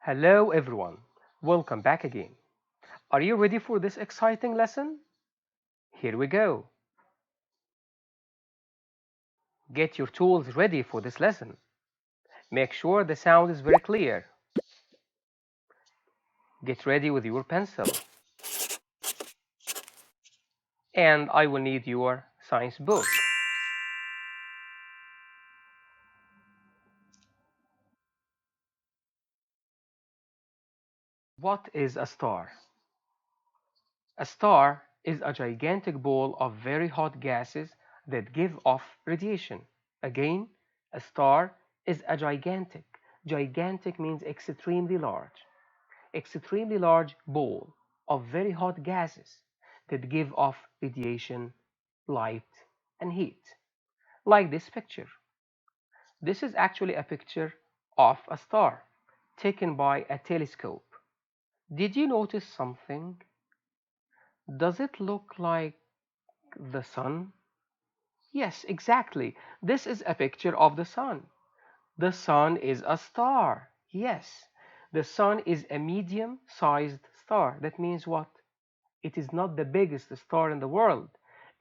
Hello everyone, welcome back again. Are you ready for this exciting lesson? Here we go. Get your tools ready for this lesson. Make sure the sound is very clear. Get ready with your pencil. And I will need your science book. What is a star? A star is a gigantic ball of very hot gases that give off radiation. Again, a star is a gigantic. Gigantic means extremely large. Extremely large ball of very hot gases that give off radiation, light, and heat. Like this picture. This is actually a picture of a star taken by a telescope. Did you notice something? Does it look like the sun? Yes, exactly. This is a picture of the sun. The sun is a star. Yes, the sun is a medium-sized star. That means what? It is not the biggest star in the world.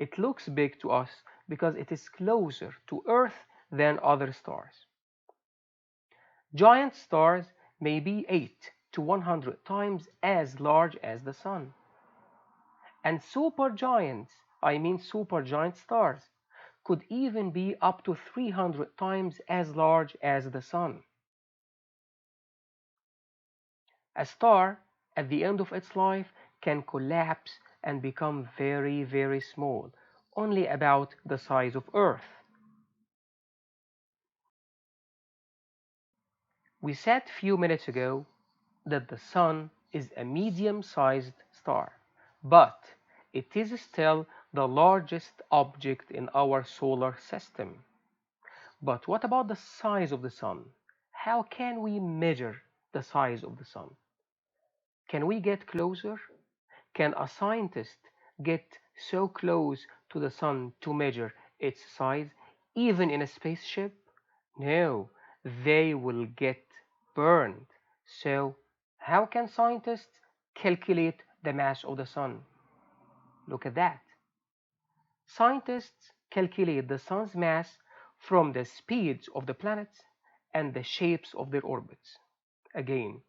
It looks big to us because it is closer to Earth than other stars. Giant stars may be 8 to 100 times as large as the sun. And supergiants, I mean supergiant stars, could even be up to 300 times as large as the sun. A star, at the end of its life, can collapse and become very, very small, only about the size of Earth. We said a few minutes ago that the sun is a medium-sized star, but it is still the largest object in our solar system. But what about the size of the sun? How can we measure the size of the sun? Can we get closer? Can a scientist get so close to the sun to measure its size, even in a spaceship? No, they will get burned. So, how can scientists calculate the mass of the sun? Look at that. Scientists calculate the sun's mass from the speeds of the planets and the shapes of their orbits. Again,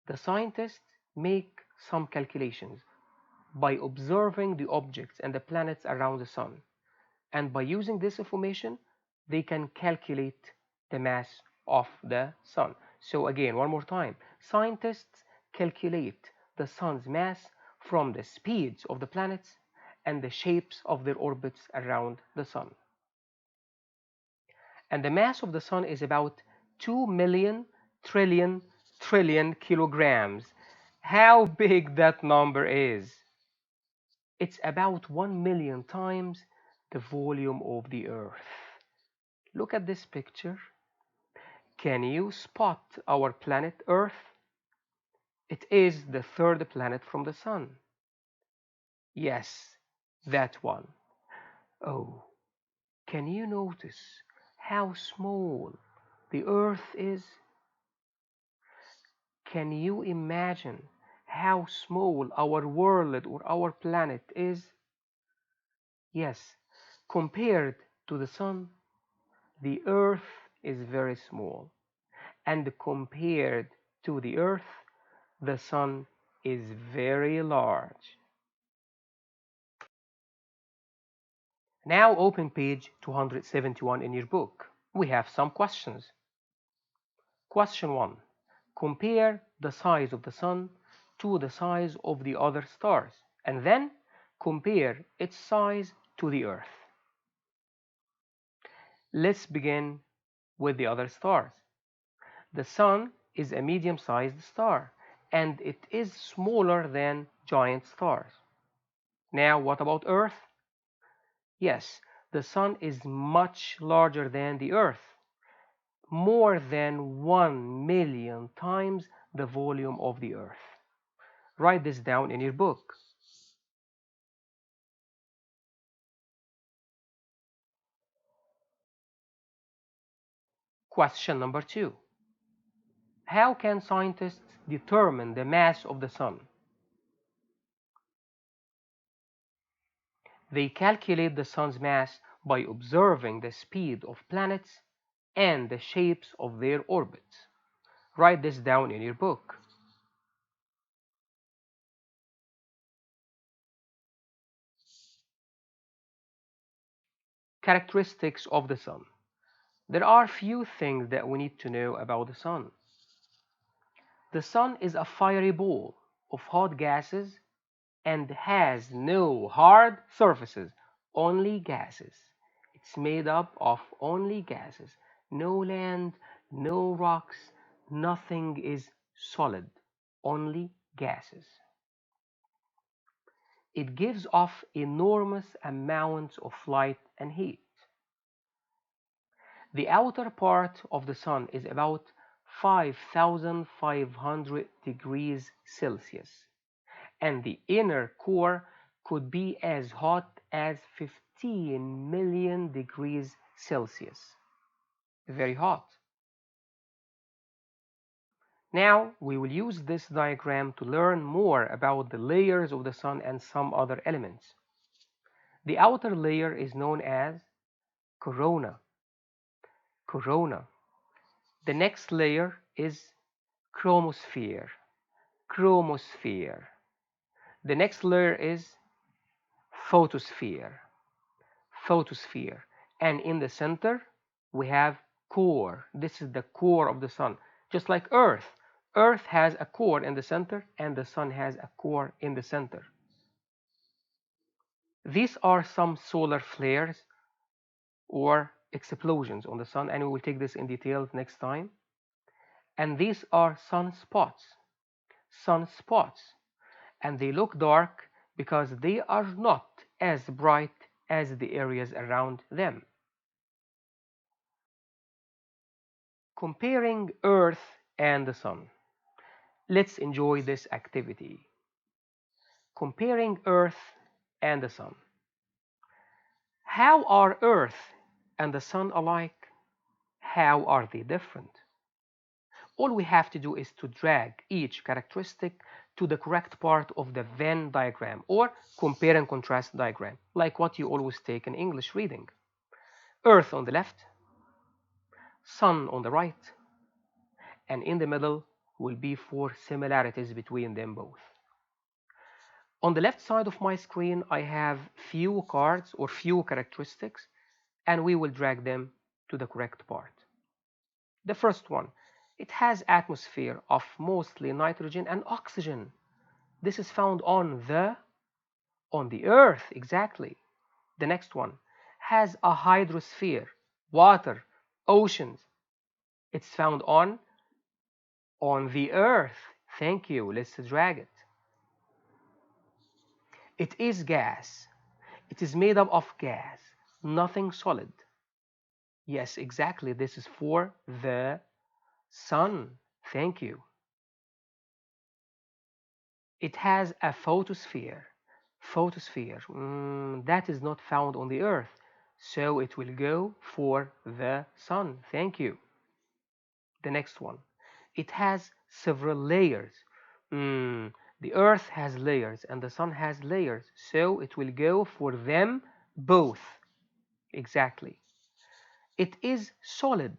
the scientists make some calculations by observing the objects and the planets around the sun. And by using this information, they can calculate the mass of the sun. So again, one more time, scientists calculate the sun's mass from the speeds of the planets and the shapes of their orbits around the sun. And the mass of the sun is about 2 million trillion kilograms. How big that number is? It's about 1 million times the volume of the Earth. Look at this picture. Can you spot our planet Earth? It is the third planet from the Sun. Yes, that one. Oh, can you notice how small the Earth is? Can you imagine how small our world or our planet is? Yes, compared to the Sun, the Earth is very small, and compared to the Earth, the Sun is very large. Now open page 271 in your book. We have some questions. Question 1. Compare the size of the Sun to the size of the other stars, and then compare its size to the Earth. Let's begin with the other stars. The Sun is a medium-sized star, and it is smaller than giant stars. Now, what about Earth? Yes, the Sun is much larger than the Earth, more than 1 million times the volume of the Earth. Write this down in your book. Question number 2. How can scientists determine the mass of the sun? They calculate the sun's mass by observing the speed of planets and the shapes of their orbits. Write this down in your book. Characteristics of the sun. There are few things that we need to know about the sun. The sun is a fiery ball of hot gases and has no hard surfaces, only gases. It's made up of only gases. No land, no rocks, nothing is solid, only gases. It gives off enormous amounts of light and heat. The outer part of the sun is about 5,500 degrees Celsius, and the inner core could be as hot as 15 million degrees Celsius. Very hot. Now we will use this diagram to learn more about the layers of the sun and some other elements. The outer layer is known as corona. Corona. The next layer is chromosphere. Chromosphere. The next layer is photosphere. Photosphere. And in the center, we have core. This is the core of the sun. Just like Earth. Earth has a core in the center, and the sun has a core in the center. These are some solar flares or explosions on the sun, and we will take this in detail next time. And these are sunspots. Sunspots. And they look dark because they are not as bright as the areas around them. Comparing Earth and the Sun. Let's enjoy this activity. Comparing Earth and the Sun. How are Earth and the Sun alike? How are they different? All we have to do is to drag each characteristic to the correct part of the Venn diagram or compare and contrast diagram, like what you always take in English reading. Earth on the left, Sun on the right, and in the middle will be 4 similarities between them both. On the left side of my screen, I have few cards or few characteristics, and we will drag them to the correct part. The first one, it has atmosphere of mostly nitrogen and oxygen. This is found on the Earth, exactly. The next one has a hydrosphere, water, oceans. It's found on the Earth. Thank you. Let's drag it. It is gas. It is made up of gas, nothing solid. Yes, exactly. This is for the sun. Thank you. It has a photosphere. Photosphere. That is not found on the Earth. So it will go for the sun. Thank you. The next one. It has several layers. The Earth has layers and the sun has layers. So it will go for them both. Exactly. It is solid.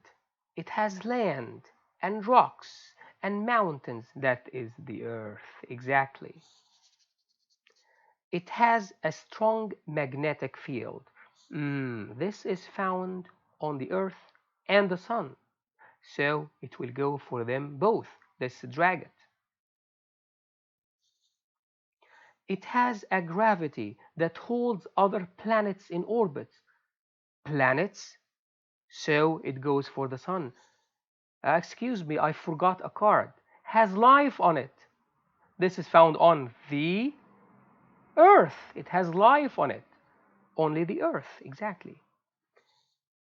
It has land and rocks and mountains. That is the Earth. Exactly. It has a strong magnetic field. This is found on the Earth and the Sun. So it will go for them both. Let's drag it. It has a gravity that holds other planets in orbit. Planets? So it goes for the Sun. Excuse me, I forgot a card. Has life on it. This is found on the Earth. It has life on it. Only the Earth, exactly.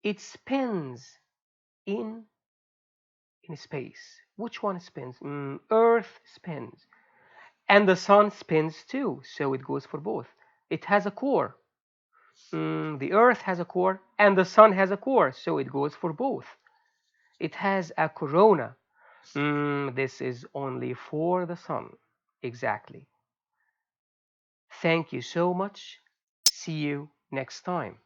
It spins in space. Which one spins? Earth spins. And the sun spins too, so it goes for both. It has a core. The Earth has a core, and the sun has a core, so it goes for both. It has a corona. This is only for the sun. Exactly. Thank you so much. See you next time.